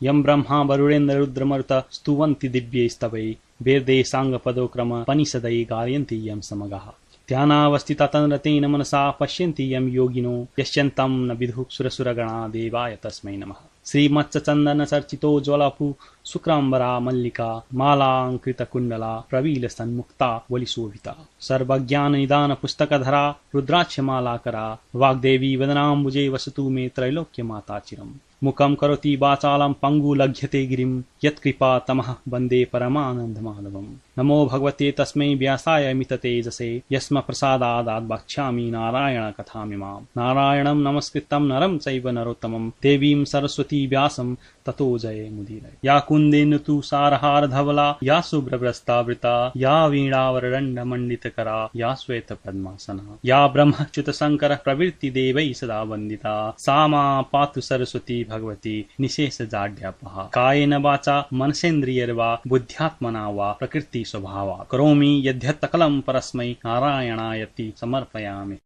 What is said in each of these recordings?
यं ब्रह्मा वरुणेन्द्र रुद्रमरुत स्तुवन्ति दिव्यैस्तवै वेदै साङ्गपदोक्रम पनिषदै गायन्ति यं समगाः ध्यानावस्थिता तन्रतेन मनसा पश्यन्ति यं योगिनो यस्यन्तं न विदुः सुरसुरगणा देवाय तस्मै नमः। श्रीमत्स्यचन्दन चर्चितो ज्वलपु शुक्राम्बरा मल्लिका मालाङ्कृतकुण्डला प्रवील सन्मुक्ता वलिशोभिता सर्वज्ञान निदान पुस्तकधरा रुद्राक्षमालाकरा वाग्देवी वदनाम्बुजे वसतु मे त्रैलोक्य माता चिरम्। मुखं करोति वाचालं पङ्गु लघ्यते गिरिं यत्कृपा तमः वन्दे परमानन्दमाधवम्। नमो भगवते तस्मै व्यासाय मिततेजसे यस्म प्रसादादात् वक्ष्यामि नारायण कथामिमाम्। नारायणं नमस्कृतं नरं चैव नरोत्तमं देवीं सरस्वती व्यासं ततो जये मुदीरये। या कुन्देन तु सारहार धवला या शुभ्रवस्त्रावृता या वीणावरदण्डमण्डितकरा या श्वेतपद्मासना या ब्रह्मच्युत शङ्कर प्रवृत्ति देवैः सदा वन्दिता सा मा पातु सरस्वती भगवती निशेष जाड्यापहा। कायेन वाचा मनसेन्द्रियैर्वा बुद्ध्यात्मना वा प्रकृति स्वभावा करोमि यद्यत् सकलं परस्मै नारायणायति समर्पयामि।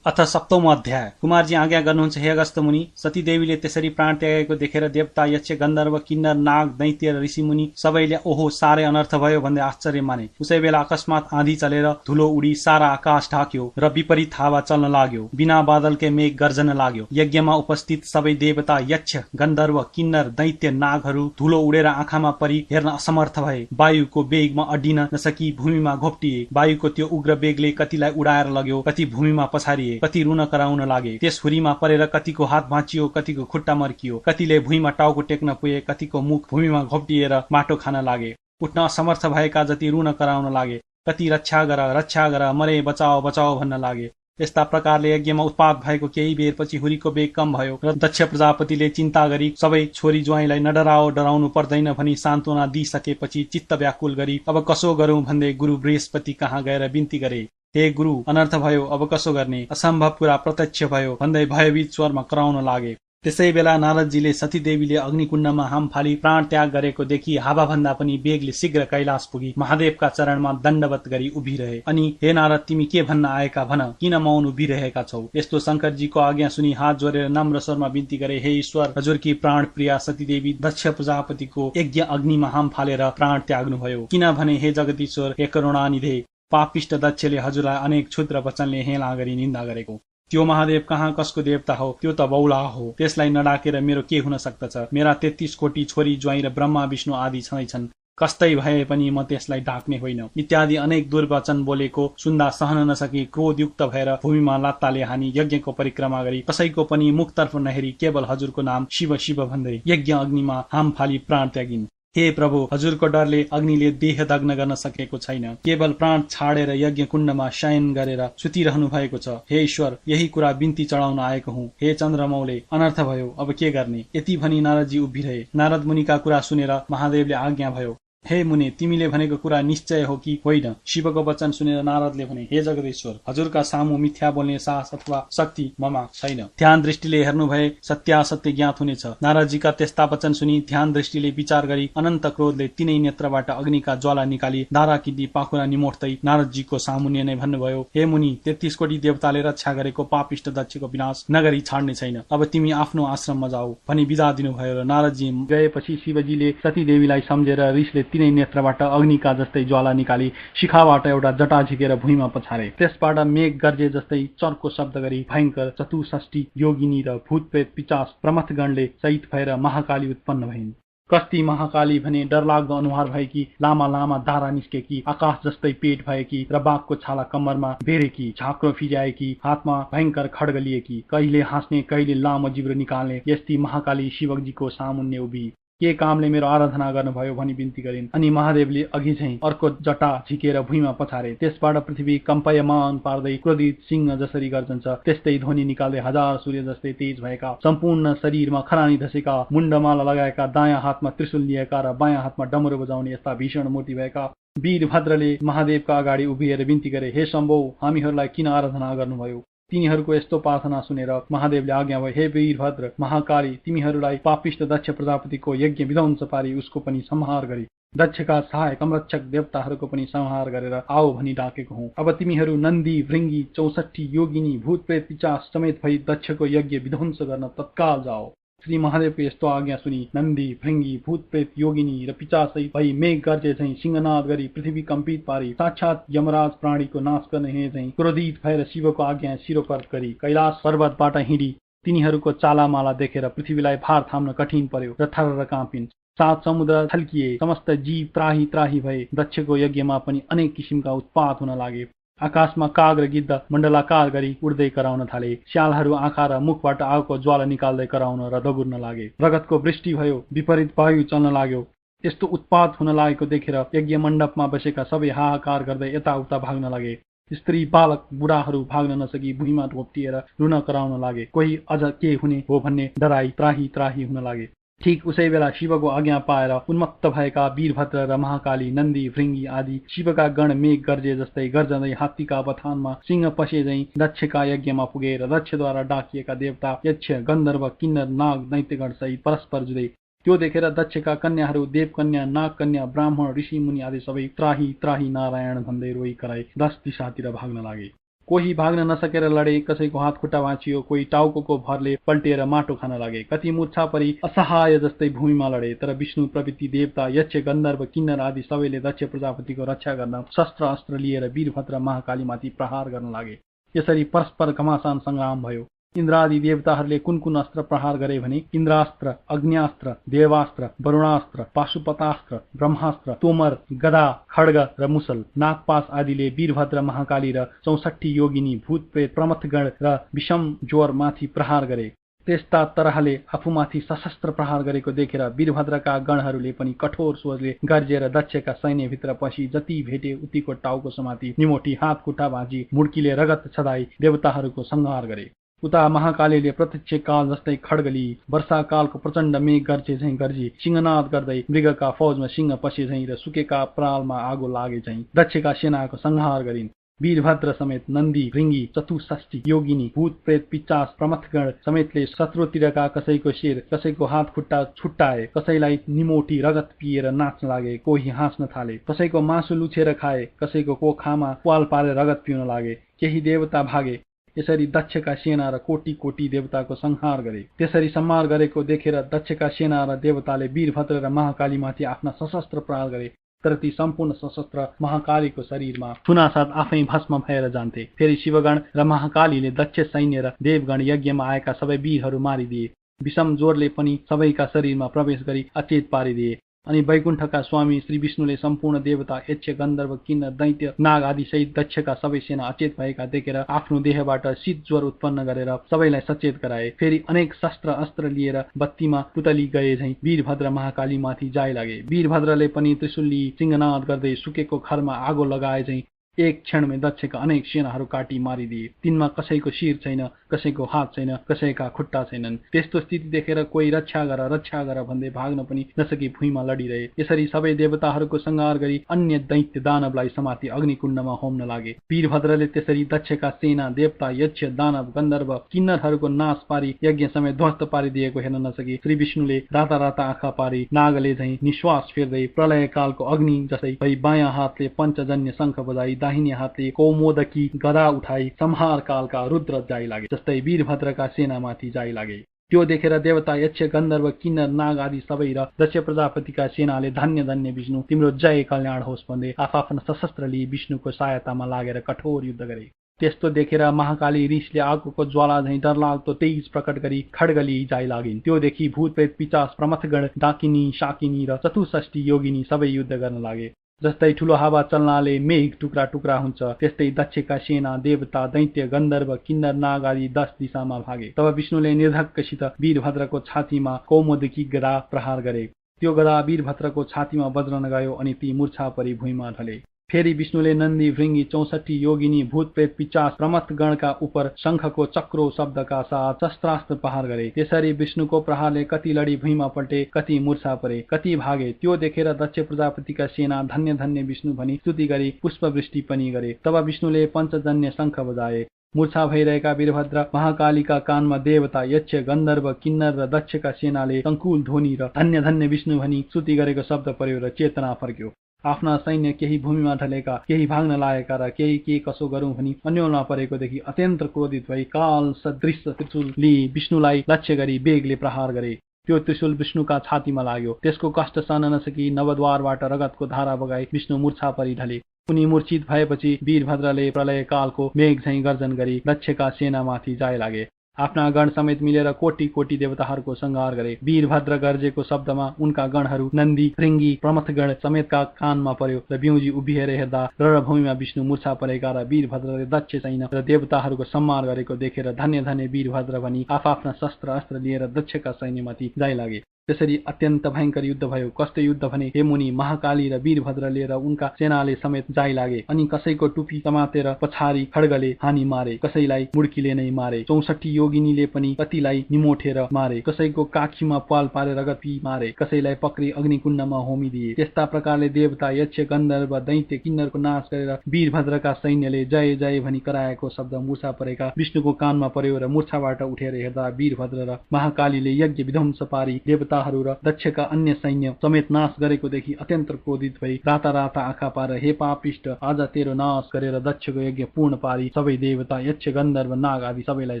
अथ सप्तमो अध्याय। कुमारजी आज्ञा गर्नुहुन्छ हे अगस्त मुनि। सती देवीले त्यसरी प्राण त्यागेको देखेर देवता यक्ष गन्धर्व किन्नर नाग दैत्य र ऋषि मुनि सबैले ओहो साह्रै अनर्थ भयो भन्दै आश्चर्य माने। उसै बेला अकस्मात आँधी चलेर धुलो उडी सारा आकाश ढाक्यो र विपरीत हावा चल्न लाग्यो। बिना बादलकै मेघ गर्जन लाग्यो। यज्ञमा उपस्थित सबै देवता यक्ष गन्धर्व किन्नर दैत्य नागहरू धुलो उडेर आँखामा परी हेर्न असमर्थ भए। वायुको वेगमा अड्डिन नसकी भूमिमा घोप्टिए। वायुको त्यो उग्र वेगले कतिलाई उडाएर लग्यो, कति भूमिमा पछारिए, कति रुन कराउन लागे। त्यस हुरीमा परेर कतिको हात भाँचियो, कतिको खुट्टा मर्कियो, कतिले भुइँमा टाउको टेक्न पुगे, कतिको मुख भूमिमा घोप्टिएर माटो खान लागे। उठ्न असमर्थ भएका जति रुन कराउन लागे। कति रक्षा गर मरे बचाओ बचाओ भन्न लागे। यस्ता प्रकारले यज्ञमा उत्पात भएको केही बेरपछि हुरीको वेग कम भयो र दक्ष प्रजापतिले चिन्ता गरी सबै छोरी ज्वाइँलाई नडराओ, डराउनु पर्दैन भनी सान्त्वना दिइसकेपछि चित्त व्याकुल गरी अब कसो गरौं भन्दै गुरु बृहस्पति कहाँ गएर बिन्ती गरे। हे गुरु, अनर्थ भयो, अब कसो गर्ने? असम्भव कुरा प्रत्यक्ष भयो भन्दै भयभीत स्वरमा कराउन लागे। त्यसै बेला नारदजीले सतीदेवीले अग्निकुण्डमा हाम फाली प्राण त्याग गरेको देखि हावाभन्दा पनि बेगले शीघ्र कैलाश पुगी महादेवका चरणमा दण्डवत गरी उभिरहे। अनि हे नारद, तिमी के भन्न आएका भन, किन मौन उभिरहेका छौ? यस्तो शंकरजीको आज्ञा सुनि हात जोडेर नम्र स्वरमा बिन्ती गरे। हे ईश्वर, हजुरकी प्राण प्रिया सतीदेवी दक्ष प्रजापतिको यज्ञ अग्निमा हाम फालेर प्राण त्याग्नुभयो। किनभने हे जगदीश्वर, हे करुणानिधे, पापिष्ट दक्षले हजुरलाई अनेक क्षुद्र वचनले हेला गरी निन्दा गरेको। त्यो महादेव कहाँ कसको देवता हो? त्यो त बौला हो। त्यसलाई नडाकेर मेरो के हुन सक्दछ? मेरा 33 कोटी छोरी ज्वाइँ र ब्रह्मा विष्णु आदि छन्। कस्तै भए पनि म त्यसलाई ढाक्ने होइन। इत्यादि अनेक दुर्वचन बोलेको सुन्दा सहन नसकी क्रोधयुक्त भएर भूमिमा लात्ताले हानी यज्ञको परिक्रमा गरी कसैको पनि मुखतर्फ नहेरी केवल हजुरको नाम शिव शिव भन्दै यज्ञ अग्निमा हाम फाली प्राण त्यागिन्। हे प्रभु, हजुरको डरले अग्निले देह दग्न गर्न सकेको छैन, केवल प्राण छाडेर यज्ञ कुण्डमा शयन गरेर सुतिरहनु भएको छ। हे ईश्वर, यही कुरा बिन्ती चढाउन आएको हुँ। हे चन्द्रमौले, अनर्थ भयो, अब के गर्ने? यति भनी नारदजी उभिरहे। नारद मुनिका कुरा सुनेर महादेवले आज्ञा भयो, हे मुने, तिमीले भनेको कुरा निश्चय हो कि होइन? शिवको वचन सुनेर नारदले भने, हे जगदीश्वर, हजुरका सामु मिथ्या बोल्ने साहस अथवा शक्ति ममा छैन। ध्यान दृष्टिले हेर्नु भए सत्यासत्य ज्ञात हुनेछ। नारदजीका त्यस्ता वचन सुनि ध्यान दृष्टिले विचार गरी अनन्त क्रोधले तिनै नेत्रबाट अग्निका ज्वाला निकाली दारा किदी पाखुरा निमोड्दै नारदजीको सामुन्य नै भन्नुभयो, हे मुनि, 33 कोटी देवताले रक्षा गरेको पापिष्ट दक्षको विनाश नगरी छाड्ने छैन। अब तिमी आफ्नो आश्रममा जाऊ भनी विदा दिनुभयो र नारदजी गएपछि शिवजीले सतीदेवीलाई सम्झेर रिसले तिनै नेत्रबाट अग्निका जस्तै ज्वाला निकाली शिखाबाट एउटा जटा झिकेर भुइँमा पछारे। त्यसबाट मेघ गर्जे जस्तै चर्को शब्द गरी भयंकर 64 योगिनी र भूतप्रेत पिचास प्रमथगणले सहित भएर महाकाली उत्पन्न भइन्। कस्ती महाकाली भने डरलाग्दो अनुहार भएकी, लामा लामा दारा निस्केकी, आकाश जस्तै पेट भएकी र बाघको छाला कम्मरमा बेरेकी, झाक्रो फिजाएकी, हातमा भयंकर खड्ग लिएकी, कहिले हाँस्ने कहिले लामो जिब्रो निकाल्ने यस्ती महाकाली शिवजीको सामुन्ने उभि के कामले मेरो आराधना गर्नुभयो भनी बिन्ती गरिन्। अनि महादेवले अघि झैं अर्को जटा झिकेर भुइँमा पछारे। त्यसबाट पृथ्वी कम्पायमान पार्दै क्रोधित सिंह जसरी गर्जन्छ त्यस्तै ध्वनि निकाल्दै हजार सूर्य जस्तै तेज भएका, सम्पूर्ण शरीरमा खरानी धसेका, मुण्डमाला लगाएका, दायाँ हातमा त्रिशूल लिएका र बायाँ हातमा डमरू बजाउने यस्ता भीषण मूर्ति भएका वीरभद्रले महादेवका अगाडि उभिएर बिन्ती गरे, हे शम्भो, हामीहरूलाई किन आराधना गर्नुभयो? तिनीहरूको यस्तो प्रार्थना सुनेर महादेवले आज्ञा भयो, हे वीरभद्र महाकाली, तिमीहरूलाई पापिष्ट दक्ष प्रजापतिको यज्ञ विध्वंस पारी उसको पनि संहार गरी दक्षका सहायक संरक्षक देवताहरूको पनि संहार गरेर आओ भनी डाकेको हुँ। अब तिमीहरू नन्दी भृंगी 64 योगिनी भूतप्रेत पिचास समेत भई दक्षको यज्ञ विध्वंस गर्न तत्काल जाओ। श्री महादेवको यस्तो आज्ञा सुनि नन्दी भृङ्गी भूतप्रेत योगिनी र पिचासहित भई मेघ गर्जे झैं सिंहनाद गरी पृथ्वी कम्पित पारी साक्षात यमराज प्राणीको नाश गर्ने हे झैं क्रोधित भएर शिवको आज्ञा शिरोपर्त गरी कैलाश पर्वतबाट हिँडी तिनीहरूको चालामाला देखेर पृथ्वीलाई भार थाम्न कठिन पर्यो र थरर काँपिन्। सात समुद्र थल्किए, समस्त जीव त्राही त्राही भए। दक्षको यज्ञमा पनि अनेक किसिमका उत्पात हुन लागे। आकाशमा काग र गिद्ध मण्डलाकार गरी उड्दै कराउन थाले। स्यालहरू आँखा र मुखबाट आगोको ज्वाला निकाल्दै कराउन र दगुर्न लागे। रगतको वृष्टि भयो, विपरीत वायु चल्न लाग्यो। यस्तो उत्पात हुन लागेको देखेर यज्ञ मण्डपमा बसेका सबै हाहाकार गर्दै यताउता भाग्न लागे। स्त्री बालक बुढाहरू भाग्न नसकी भुइँमा घोप्टिएर रुन कराउन लागे। कोही अझ के हुने हो भन्ने डराई त्राही त्राही हुन लागे। ठीक उसै बेला शिवको आज्ञा पाएर उन्मत्त भएका वीरभद्र र महाकाली, नन्दी भृङ्गी आदि शिवका गण मेघ गर्जे जस्तै गर्जँदै हात्तीका बथानमा सिंह पसे झैं दक्षका यज्ञमा पुगेर दक्षद्वारा डाकिएका देवता, यक्ष, गन्धर्व, किन्नर, नाग, दैत्यगण सहित परस्पर जुधे। त्यो देखेर दक्षका कन्याहरू देवकन्या, नागकन्या, ब्राह्मण, ऋषि मुनि आदि सबै त्राही त्राही नारायण भन्दै रोई कराई 10 दिशातिर भाग्न लागे। कोही भाग्न नसकेर लडे, कसैको हात खुट्टा भाँचियो, कोही टाउको भरले पल्टिएर माटो खान लागे। कति मूर्छा परी असहाय जस्तै भूमिमा लडे। तर विष्णु प्रवृत्ति देवता, यक्ष, गन्धर्व, किन्नर आदि सबैले दक्ष प्रजापतिको रक्षा गर्न शस्त्र अस्त्र लिएर वीरभद्र महाकालीमाथि प्रहार गर्न लागे। यसरी परस्पर घमासान संग्राम भयो। इन्द्रादि देवताहरूले कुन अस्त्र प्रहार गरे भने इन्द्रास्त्र, अग्न्यास्त्र, देवास्त्र, वरुणास्त्र, पाशुपतास्त्र, ब्रह्मास्त्र, तोमर, गदा, खड्ग र मुसल, नागपास आदिले वीरभद्र महाकाली र 64 योगिनी, भूतप्रेत, प्रमथगण र विषम ज्वरमाथि प्रहार गरे। त्यस्ता तरहले आफूमाथि सशस्त्र प्रहार गरेको देखेर वीरभद्रका गणहरूले पनि कठोर स्वरले गर्जेर दक्षका सैन्यभित्र पसी जति भेटे उतिको टाउको समाती, निमोठी, हात खुट्टा भाँची, मुड्कीले रगत छदाई देवताहरूको संहार गरे। उता महाकालीले प्रत्यक्ष काल जस्तै खड्ग लिई, वर्षाकालको प्रचण्ड मेघ गर्जे झैं गर्जी, सिंहनाद गर्दै मृगका फौजमा सिंह पसे झैं र सुकेका परालमा आगो लागे झैं दक्षका सेनाको संहार गरिन्। वीरभद्र समेत नन्दी, भृङ्गी, 64 योगिनी, भूत प्रेत, पिचास, प्रमथगण समेतले शत्रुतिरका कसैको शिर, कसैको हात खुट्टा छुट्टाए, कसैलाई निमोठी रगत पिएर नाच्न लागे, कोही हाँस्न थाले, कसैको मासु लुछेर खाए, कसैको कोखामा पाल पारेर रगत पिउन लागे। केही देवता भागे। यसरी दक्षका सेना र कोटी कोटी देवताको संहार गरे। त्यसरी संहार गरेको देखेर दक्षका सेना र देवताले वीरभद्र र महाकालीमाथि आफ्ना सशस्त्र प्रहार गरे। तर ती सम्पूर्ण सशस्त्र महाकालीको शरीरमा थुनासाथ आफै भस्म भएर जान्थे। फेरि शिवगण र महाकालीले दक्ष सैन्य र देवगण यज्ञमा आएका सबै वीरहरू मारिदिए। विषम ज्वरले पनि सबैका शरीरमा प्रवेश गरी अचेत पारिदिए। अनि वैकुण्ठका स्वामी श्री विष्णुले सम्पूर्ण देवता, यक्ष, गन्धर्व, किन्नर, दैत्य, नाग आदि सहित दक्षका सबै सेना अचेत भएका देखेर आफ्नो देहबाट शीत ज्वर उत्पन्न गरेर सबैलाई सचेत गराए। फेरि अनेक शस्त्र अस्त्र लिएर बत्तीमा पुतली गए झैं वीरभद्र महाकालीमाथि जाय लागे। वीरभद्रले पनि त्रिशूल लिई सिंहनाद गर्दै सुकेको खरमा आगो लगाए झैं एक क्षणमै दक्षका अनेक सेनाहरू काटी मारिदिए। तिनमा कसैको शिर छैन, कसैको हात छैन, कसैका खुट्टा छैनन्। त्यस्तो स्थिति देखेर कोही रक्षा गर भन्दै भाग्न पनि नसकी भुइँमा लडिरहे। यसरी सबै देवताहरूको संहार गरी अन्य दैत्य दानवलाई समाति अग्निकुण्डमा होम्न लागे। वीरभद्रले त्यसरी दक्षका सेना, देवता, यक्ष, दानव, गन्धर्व, किन्नरहरूको नाश पारी यज्ञ समय ध्वस्त पारिदिएको हेर्न नसकी श्री विष्णुले राता राता आँखा पारी नागले झैं निश्वास फेर्दै प्रलय कालको अग्नि जस्तै भई बायाँ हातले पञ्चजन्य शंख बजाई दाहिने हातले कौमोदकी गदा उठाई संहार कालका रुद्र जाई लागे जस्तै वीरभद्रका सेनामाथि जाई लागे। त्यो देखेर देवता, यक्ष, गन्धर्व, किन्नर, नाग आदि सबै र दक्ष प्रजापतिका सेनाले धन्य धन्य विष्णु, तिम्रो जय कल्याण होस् भन्दै आफ्ना सशस्त्र लिई विष्णुको सहायतामा लागेर कठोर युद्ध गरे। त्यस्तो देखेर महाकाली रिसले आगोको ज्वाला झैं डरलाग्दो तेज प्रकट गरी खड्ग लिई जाई लागिन्। त्यो देखि भूत प्रेत, पिचास, प्रमथगण, डाकिनी, शाकिनी र 64 योगिनी सबै युद्ध गर्न लागे। जस्तै ठूलो हावा चल्नाले मेघ टुक्रा टुक्रा हुन्छ, त्यस्तै दक्षका सेना, देवता, दैत्य, गन्धर्व, किन्नर, नाग आदि 10 दिशामा भागे। तब विष्णुले निर्धक्कसित वीरभद्रको छातीमा कौमोदकी गदा प्रहार गरे। त्यो गदा वीरभद्रको छातीमा बज्रन गयो अनि ती मूर्छा परी भुइँमा ढले। फेरि विष्णुले नन्दी, भृङ्गी, 64 योगिनी, भूत प्रेत, पिचास, प्रमथ गणका उपर शंखको चक्रो शब्दका साथ शस्त्रास्त्र प्रहार गरे। त्यसरी विष्णुको प्रहारले कति लडी भुइँमा पल्टे, कति मूर्छा परे, कति भागे। त्यो देखेर दक्ष प्रजापतिका सेना धन्य धन्य विष्णु भनी स्तुति गरी पुष्पवृष्टि पनि गरे। तब विष्णुले पञ्चजन्य शंख बजाए। मूर्छा भइरहेका वीरभद्र महाकालीका कानमा देवता, यक्ष, गन्धर्व, किन्नर र दक्षका सेनाले संकुल ध्वनि र धन्य धन्य विष्णु भनी स्तुति गरेको शब्द पर्यो र चेतना फर्क्यो। आफ्ना सैन्य केही भूमिमा ढलेका, केही भाग्न लागेका र केही के कसो गरौं भनी अन्योलमा परेकोदेखि अत्यन्त क्रोधित भई काल सदृश त्रिशूल लिई विष्णुलाई लक्ष्य गरी बेगले प्रहार गरे। त्यो त्रिशूल विष्णुका छातीमा लाग्यो। त्यसको कष्ट सहन नसकी नवद्वारबाट रगतको धारा बगाई विष्णु मूर्छा परि ढले। उनी मूर्छित भएपछि वीरभद्रले प्रलय कालको मेघ झैं गर्जन गरी लक्ष्यका सेनामाथि जाय लागे। आफ्ना गण समेत मिलेर कोटी कोटी देवताहरूको संहार गरे। वीरभद्र गर्जेको शब्दमा उनका गणहरू नन्दी, भृंगी, प्रमथगण समेतका कानमा पर्यो र बिउजी उभिएर हेर्दा रणभूमिमा विष्णु मूर्छा परेका र वीरभद्रले दक्ष सैन्य र देवताहरूको सम्मान गरेको देखेर धन्य धन्य वीरभद्र भनी आफ्ना शस्त्र अस्त्र लिएर दक्षका सैन्यमाथि जाय लागे। त्यसरी अत्यन्त भयंकर युद्ध भयो। कस्तो युद्ध भने हे मुनि, महाकाली र वीरभद्र लिएर उनका सेनाले समेत जाय लागे। अनि कसैको टुपी समातेर पछाडि खड्गले हानी मारे, कसैलाई मुड्कीले नै मारे। 64 योगिनीले पनि कतिलाई निमोठेर मारे, कसैको काखीमा पाल पारेर रगत पी मारे, कसैलाई पक्री अग्निकुण्डमा होमिदिए। त्यस्ता प्रकारले देवता, यक्ष, गन्धर्व, दैत्य, किन्नरको नाश गरेर वीरभद्रका सैन्यले जय जय भनी कराएको शब्द मूर्छा परेका विष्णुको कानमा पर्यो र मूर्छाबाट उठेर हेर्दा वीरभद्र र महाकालीले यज्ञ विध्वंस पारी देवताहरू र दक्षका अन्य सैन्य समेत नाश गरेकोदेखि अत्यन्त क्रोधित भई राता राता आँखा पारेर हे पापिष्ट, आज तेरो नाश गरेर दक्षको यज्ञ पूर्ण पारी सबै देवता, यक्ष, गन्धर्व, नाग आदि सबैलाई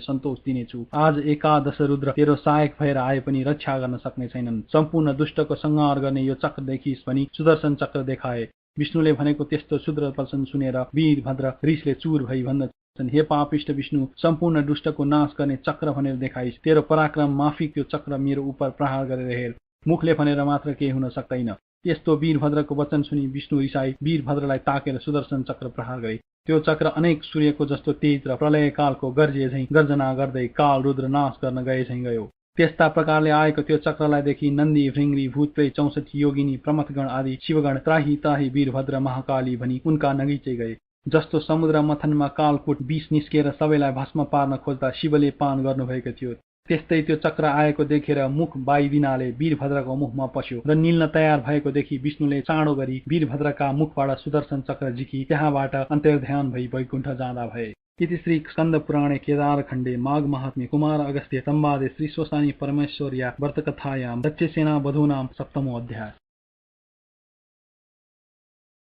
सन्तोष दिनेछु। आज एकादश रुद्र तेरो सहायक भएर आए पनि रक्षा गर्न सक्ने छैनन्। सम्पूर्ण दुष्टको संहार गर्ने यो चक्र देखिस् भनी सुदर्शन चक्र देखाए। विष्णुले भनेको त्यस्तो शुद्र वचन सुनेर वीरभद्र रिसले चूर भई भन्दछन्, हे पापिष्ट विष्णु, सम्पूर्ण दुष्टको नाश गर्ने चक्र भनेर देखाइस्। तेरो पराक्रम माफिक यो चक्र मेरो उप प्रहार गरेर हेर। मुखले भनेर मात्र केही हुन सक्दैन। यस्तो वीरभद्रको वचन सुनि विष्णु रिसाई वीरभद्रलाई ताकेर सुदर्शन चक्र प्रहार गरे। त्यो चक्र अनेक सूर्यको जस्तो तेज र प्रलय कालको गर्जे झैं गर्जना गर्दै काल रुद्र नाश गर्न गए झैं गयो। त्यस्ता प्रकारले आएको त्यो चक्रलाई देखि नन्दी, भृंगी, भूतप्रेत, 64 योगिनी, प्रमथगण आदि शिवगण त्राही त्राही वीरभद्र महाकाली भनी उनका नगिचै गए। जस्तो समुद्र मथनमा कालकूट विष निस्केर सबैलाई भस्म पार्न खोज्दा शिवले पान गर्नुभएको थियो, त्यस्तै त्यो चक्र आएको देखेर मुख बाइदिनाले वीरभद्रको मुखमा पस्यो र निल्न तयार भएको देखि विष्णुले चाँडो गरी वीरभद्रका मुखबाट सुदर्शन चक्र झिकी त्यहाँबाट अन्तर्ध्यान भई वैकुण्ठ जाँदा भए। इति श्री स्कंद पुराणे केदारखण्डे माघ महात्म्ये कुमार अगस्त्य संवादे श्री स्वसानी परमेश्वर्या व्रतकथायां दक्षसेना वधूनां 7मो अध्याय।